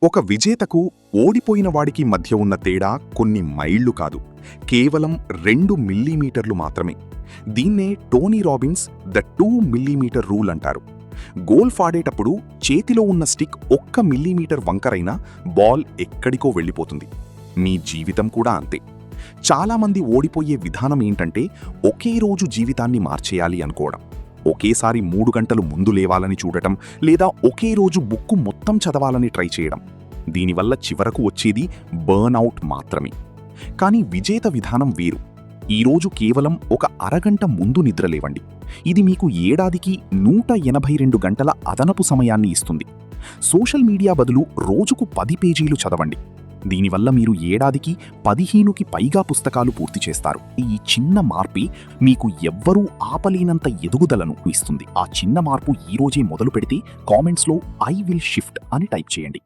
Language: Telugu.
ఒక విజేతకు ఓడిపోయిన వాడికి మధ్య ఉన్న తేడా కొన్ని మైళ్లు కాదు, కేవలం 2 మిల్లీమీటర్లు మాత్రమే. దీన్నే Tony Robbins the 2 millimeter rule అంటారు. గోల్ఫ్ ఆడేటప్పుడు చేతిలో ఉన్న స్టిక్ 1 మిల్లీమీటర్ వంకరైనా బాల్ ఎక్కడికో వెళ్ళిపోతుంది. మీ జీవితం కూడా అంతే. చాలామంది ఓడిపోయే విధానం ఏంటంటే, ఒకే రోజు జీవితాన్ని మార్చేయాలి అనుకోవడం, ఒకేసారి 3 గంటలు ముందు లేవాలని చూడటం, లేదా ఒకే రోజు బుక్కు మొత్తం చదవాలని ట్రై చేయడం. దీనివల్ల చివరకు వచ్చేది బర్న్అవుట్ మాత్రమే. కానీ విజేత విధానం వేరు. ఈరోజు కేవలం ఒక అరగంట ముందు నిద్రలేవండి. ఇది మీకు ఏడాదికి 182 గంటల అదనపు సమయాన్ని ఇస్తుంది. సోషల్ మీడియా బదులు రోజుకు 10 పేజీలు చదవండి. దీనివల్ల మీరు ఏడాదికి 15కి పైగా పుస్తకాలు పూర్తి చేస్తారు. ఈ చిన్న మార్పే మీకు ఎవ్వరూ ఆపలేనంత ఎదుగుదలను ఇస్తుంది. ఆ చిన్న మార్పు ఈరోజే మొదలు పెడితే కామెంట్స్లో "ఐ విల్ షిఫ్ట్" అని టైప్ చేయండి.